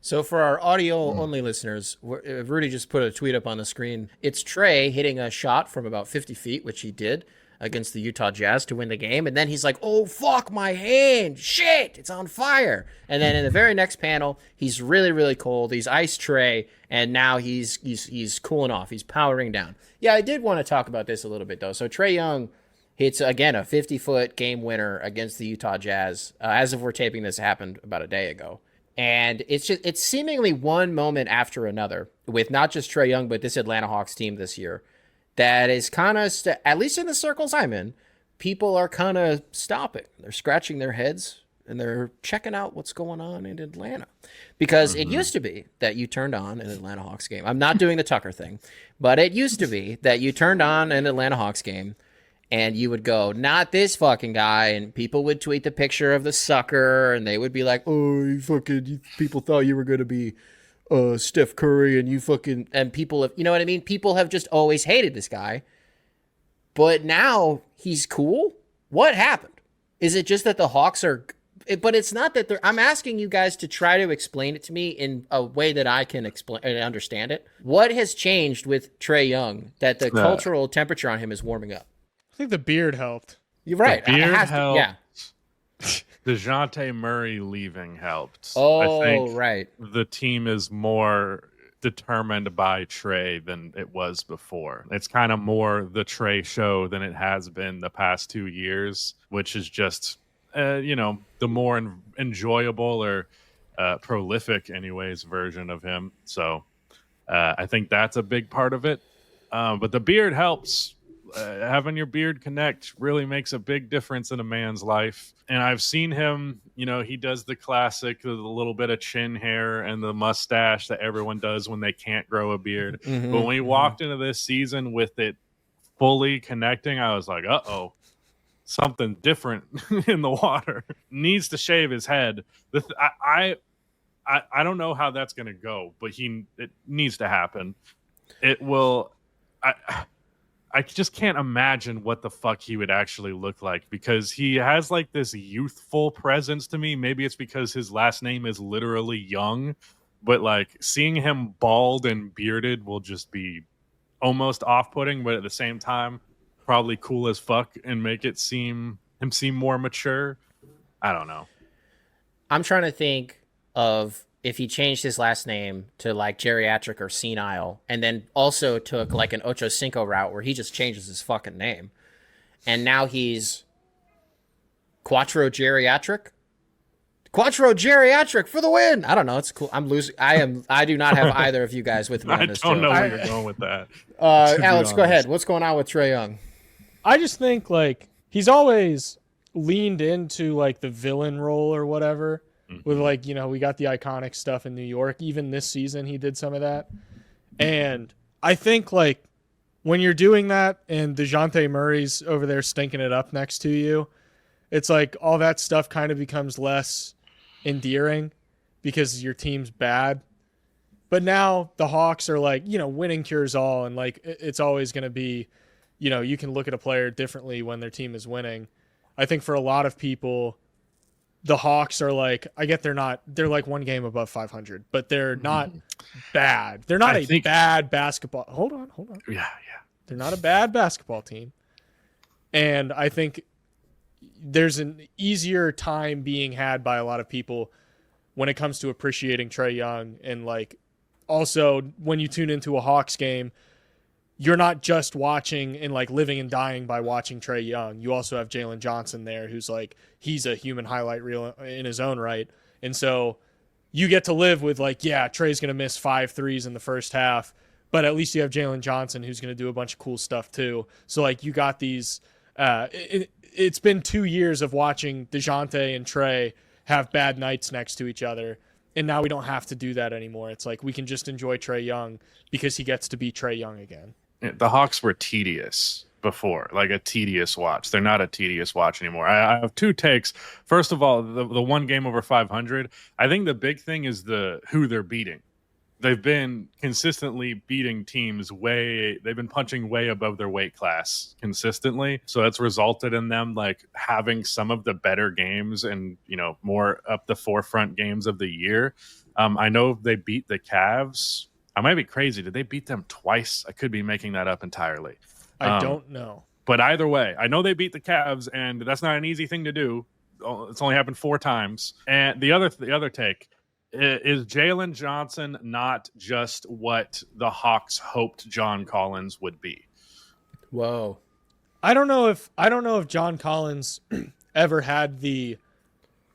So for our audio-only listeners, Rudy just put a tweet up on the screen. It's Trae hitting a shot from about 50 feet, which he did against the Utah Jazz to win the game. And then he's like, oh, fuck, my hand. Shit, it's on fire. And then in the very next panel, he's really, really cold. He's iced Trae, and now he's cooling off. He's powering down. Yeah, I did want to talk about this a little bit, though. So Trae Young hits, again, a 50-foot game winner against the Utah Jazz. As of we're taping this, happened about a day ago. And it's seemingly one moment after another with not just Trae Young, but this Atlanta Hawks team this year that is kind of, at least in the circles I'm in, people are kind of stopping. They're scratching their heads and they're checking out what's going on in Atlanta. Because it used to be that you turned on an Atlanta Hawks game. I'm not doing the Tucker thing, but it used to be that you turned on an Atlanta Hawks game and you would go, not this fucking guy. And people would tweet the picture of the sucker. And they would be like, oh, people thought you were going to be Steph Curry. And people have, you know what I mean? People have just always hated this guy. But now he's cool. What happened? Is it just that the Hawks are, but it's not that they're, I'm asking you guys to try to explain it to me in a way that I can explain and understand it. What has changed with Trae Young that the cultural temperature on him is warming up? I think the beard helped. You're right. The beard helped. Yeah. DeJounte Murray leaving helped. Oh, I think right. The team is more determined by Trae than it was before. It's kind of more the Trae show than it has been the past 2 years, which is just, the more enjoyable or prolific, anyways, version of him. So I think that's a big part of it. But the beard helps. Having your beard connect really makes a big difference in a man's life. And I've seen him, he does the classic, the little bit of chin hair and the mustache that everyone does when they can't grow a beard. But when he walked into this season with it fully connecting, I was like, uh-oh, something different in the water. Needs to shave his head. I don't know how that's going to go, but it needs to happen. It will. I just can't imagine what the fuck he would actually look like, because he has like this youthful presence to me. Maybe it's because his last name is literally Young, but like seeing him bald and bearded will just be almost off-putting, but at the same time, probably cool as fuck and make it seem more mature. I don't know. I'm trying to think of if he changed his last name to like geriatric or senile, and then also took like an Ocho Cinco route where he just changes his fucking name. And now he's Quattro Geriatric for the win. I don't know. It's cool. I'm losing. I do not have either of you guys with me on this. I don't know where you're going with that. Alex, go ahead. What's going on with Trae Young? I just think like he's always leaned into like the villain role or whatever. With like, we got the iconic stuff in New York. Even this season, he did some of that. And I think like when you're doing that and DeJounte Murray's over there stinking it up next to you, it's like all that stuff kind of becomes less endearing because your team's bad. But now the Hawks are like, winning cures all. And like, it's always going to be, you can look at a player differently when their team is winning. I think for a lot of people, the Hawks are like, I get they're like one game above 500, but they're not bad. They're not bad basketball. Hold on. Yeah. They're not a bad basketball team. And I think there's an easier time being had by a lot of people when it comes to appreciating Trae Young. And like, also when you tune into a Hawks game, you're not just watching and like living and dying by watching Trae Young. You also have Jaylen Johnson there, who's like, he's a human highlight reel in his own right. And so you get to live with like, yeah, Trae's going to miss 5 threes in the first half, but at least you have Jaylen Johnson who's going to do a bunch of cool stuff too. So like you got these, it's been 2 years of watching DeJounte and Trae have bad nights next to each other. And now we don't have to do that anymore. It's like we can just enjoy Trae Young because he gets to be Trae Young again. The Hawks were tedious before, like a tedious watch. They're not a tedious watch anymore. I have 2 takes. First of all, the one game over 500, I think the big thing is who they're beating. They've been consistently beating teams they've been punching way above their weight class consistently. So that's resulted in them like having some of the better games and, more up the forefront games of the year. I know they beat the Cavs. I might be crazy. Did they beat them twice? I could be making that up entirely. I don't know. But either way, I know they beat the Cavs, and that's not an easy thing to do. It's only happened 4 times. And the other take is Jaylen Johnson not just what the Hawks hoped John Collins would be. Whoa. I don't know if John Collins ever had the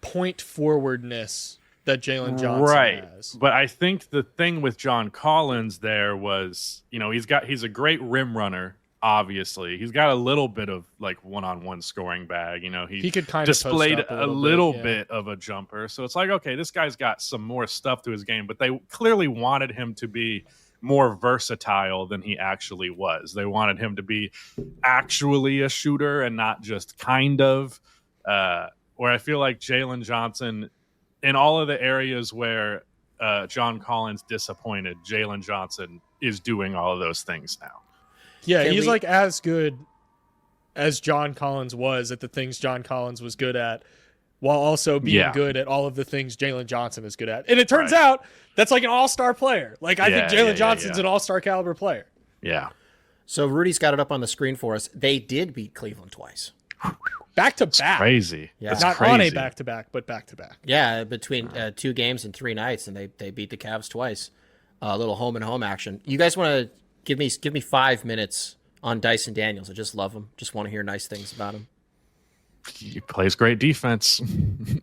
point forwardness that Jaylen Johnson has. But I think the thing with John Collins there was, he's a great rim runner. Obviously, he's got a little bit of like one-on-one scoring bag. He could kind of displayed a little bit of a jumper. So it's like, okay, this guy's got some more stuff to his game, but they clearly wanted him to be more versatile than he actually was. They wanted him to be actually a shooter and not just kind of. Where I feel like Jaylen Johnson, in all of the areas where John Collins disappointed, Jaylen Johnson is doing all of those things now. Yeah, he's like as good as John Collins was at the things John Collins was good at, while also being good at all of the things Jaylen Johnson is good at. And it turns out that's like an all-star player. Like, I think Jaylen Johnson's an all-star caliber player. Yeah. So Rudy's got it up on the screen for us. They did beat Cleveland twice. Back-to-back. Crazy. Yeah. It's not crazy. on a back-to-back, but back-to-back. Yeah, between 2 games and 3 nights, and they beat the Cavs twice. A little home-and-home action. You guys want to give me 5 minutes on Dyson Daniels? I just love him. Just want to hear nice things about him. He plays great defense.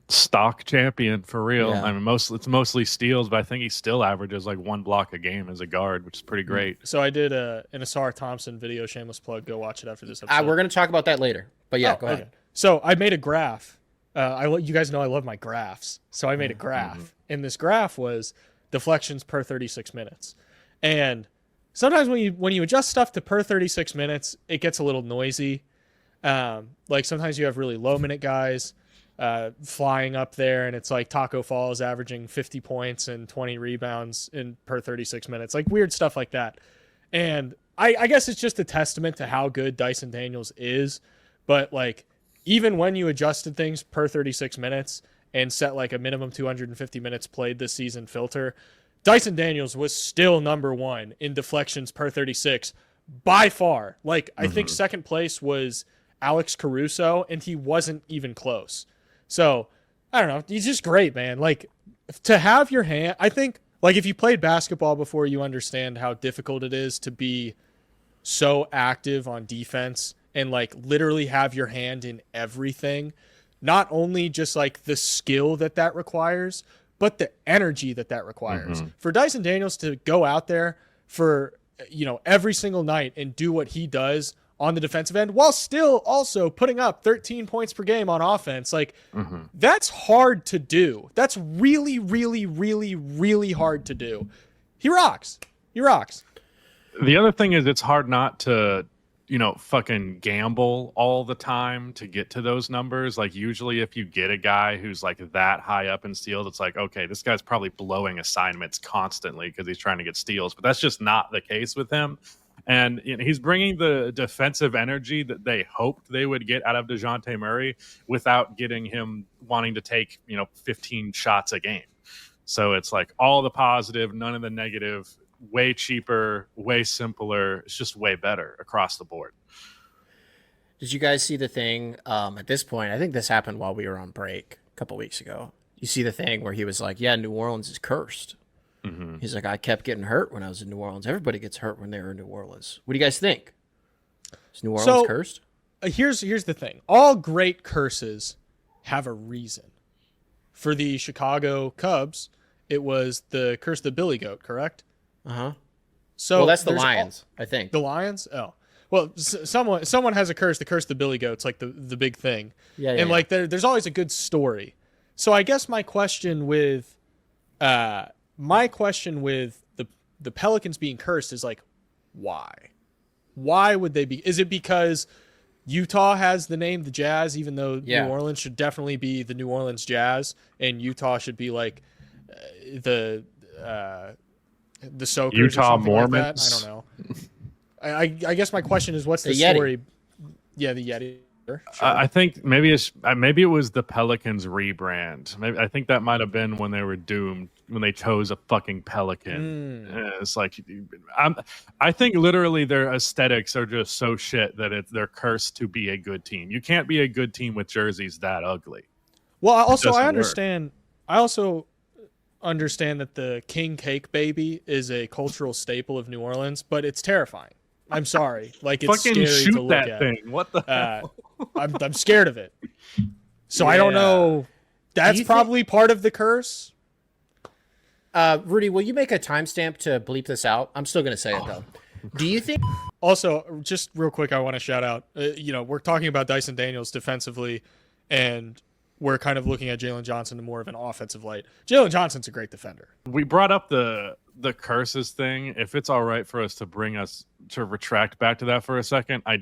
Stock champion for real. Yeah. I mean, it's mostly steals, but I think he still averages like 1 block a game as a guard, which is pretty great. So I did an Asar Thompson video, shameless plug. Go watch it after this episode. We're going to talk about that later. But yeah, go ahead. Okay. So I made a graph. You guys know I love my graphs. So I made a graph. And this graph was deflections per 36 minutes. And sometimes when you adjust stuff to per 36 minutes, it gets a little noisy. Like sometimes you have really low minute guys flying up there, and it's like Taco Fall is averaging 50 points and 20 rebounds in per 36 minutes, like weird stuff like that. And I guess it's just a testament to how good Dyson Daniels is. But like, even when you adjusted things per 36 minutes and set like a minimum 250 minutes played this season filter, Dyson Daniels was still number 1 in deflections per 36 by far. Like, I think second place was Alex Caruso, and he wasn't even close. So, I don't know. He's just great, man. Like, to have your hand, I think, like, if you played basketball before, you understand how difficult it is to be so active on defense and, like, literally have your hand in everything. Not only just, like, the skill that requires, but the energy that requires. For Dyson Daniels to go out there for, every single night and do what he does on the defensive end while still also putting up 13 points per game on offense, like, that's hard to do. That's really, really, really, really hard to do. He rocks. The other thing is it's hard not to, fucking gamble all the time to get to those numbers. Like, usually if you get a guy who's like that high up in steals, it's like, okay, this guy's probably blowing assignments constantly because he's trying to get steals, but that's just not the case with him. And he's bringing the defensive energy that they hoped they would get out of DeJounte Murray without getting him wanting to take, 15 shots a game. So it's like all the positive, none of the negative, way cheaper, way simpler. It's just way better across the board. Did you guys see the thing at this point? I think this happened while we were on break a couple weeks ago. You see the thing where he was like, yeah, New Orleans is cursed. He's like, I kept getting hurt when I was in New Orleans. Everybody gets hurt when they're in New Orleans. What do you guys think? Is New Orleans cursed? Here's the thing. All great curses have a reason. For the Chicago Cubs, it was the curse of the Billy Goat, correct? So well, that's the Lions, I think. The Lions? Oh. Well, someone has a curse, the curse of the Billy Goat's like the big thing. And like there's always a good story. So I guess my question with the Pelicans being cursed is like, why? Why would they be? Is it because Utah has the name the Jazz, even though New Orleans should definitely be the New Orleans Jazz, and Utah should be like the Soakers Utah or Mormons? like that? I don't know. I guess my question is, what's the Yeti. story? Yeah, the Yeti. Sure. I think maybe it was the Pelicans rebrand. Maybe I think that might have been when they were doomed, when they chose a fucking Pelican. It's like I think literally their aesthetics are just so shit that they're cursed to be a good team. You can't be a good team with jerseys that ugly. Well, I understand. I also understand that the king cake baby is a cultural staple of New Orleans, but it's terrifying. I'm sorry. Like, it's fucking scary shoot to look that at. thing. What the hell? I'm scared of it. So I don't know. That's probably part of the curse. Rudy, will you make a timestamp to bleep this out? I'm still going to say it, though. Do you think... Also, just real quick, I want to shout out, we're talking about Dyson Daniels defensively, and we're kind of looking at Jaylen Johnson in more of an offensive light. Jaylen Johnson's a great defender. We brought up the curses thing. If it's all right for us to retract back to that for a second, I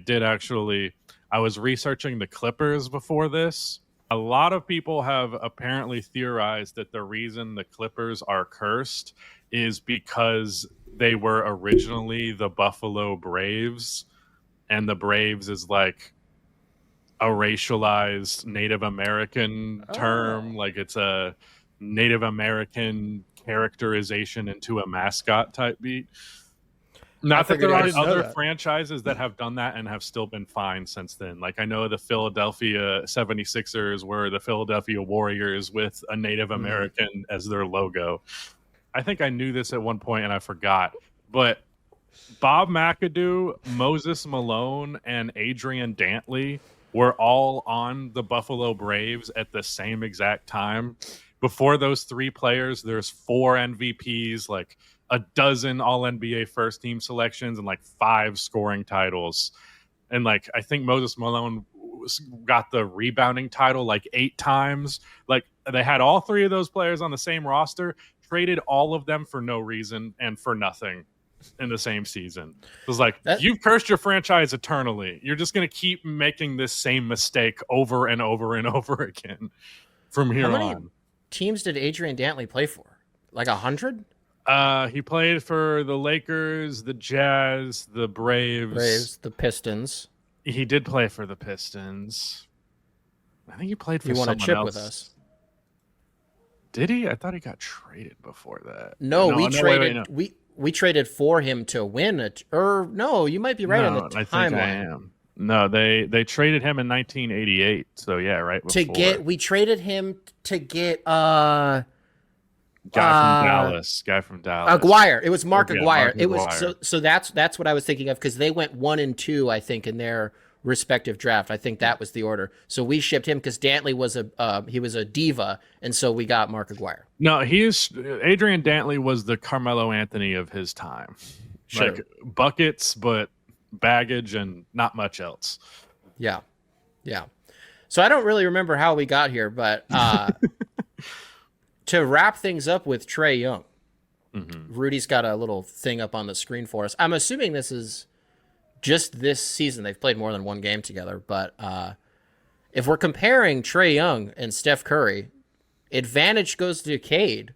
was researching the Clippers before this. A lot of people have apparently theorized that the reason the Clippers are cursed is because they were originally the Buffalo Braves, and the Braves is like a racialized Native American term. Like, it's a Native American characterization into a mascot type beat. Not that there aren't other franchises that have done that and have still been fine since then. Like, I know the Philadelphia 76ers were the Philadelphia Warriors with a Native American as their logo. I think I knew this at one point and I forgot. But Bob McAdoo, Moses Malone, and Adrien Dantley were all on the Buffalo Braves at the same exact time. Before those three players, there's 4 MVPs, like a dozen All-NBA first-team selections, and like 5 scoring titles. And like, I think Moses Malone got the rebounding title like 8 times. Like, they had all 3 of those players on the same roster, traded all of them for no reason and for nothing in the same season. It was like, you've cursed your franchise eternally. You're just going to keep making this same mistake over and over and over again from here on. How many teams did Adrien Dantley play for? Like 100? He played for the Lakers, the Jazz, the Braves, the Pistons. He did play for the Pistons. I think he played for someone else. You want to chip with us? Did he? I thought he got traded before that. No, we traded for him to win no, you might be right on the timeline. I think I am. No, they traded him in 1988. So yeah, right before. We traded him to get Guy from Dallas. Aguirre. It was Mark Aguirre. It was so that's what I was thinking of, because they went 1 and 2, I think, in their respective draft. I think that was the order. So we shipped him because Dantley was a diva, and so we got Mark Aguirre. No, Adrien Dantley was the Carmelo Anthony of his time. Sure. Like, buckets, but baggage and not much else. Yeah. So I don't really remember how we got here, but to wrap things up with Trae Young, Rudy's got a little thing up on the screen for us. I'm assuming this is just this season. They've played more than 1 game together, but if we're comparing Trae Young and Steph Curry, advantage goes to Cade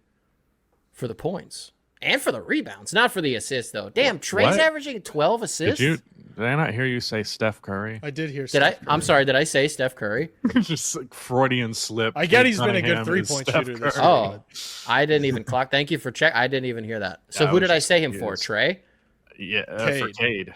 for the points and for the rebounds, not for the assists, though. Damn, Trae's averaging 12 assists. Did I not hear you say Steph Curry? I did hear Steph Curry. I'm sorry, did I say Steph Curry? Just like Freudian slip. I get he's been a good 3-point shooter this year. Oh, I didn't even clock. Thank you for check. I didn't even hear that. So who did I say him for? Trae? Yeah, for Cade.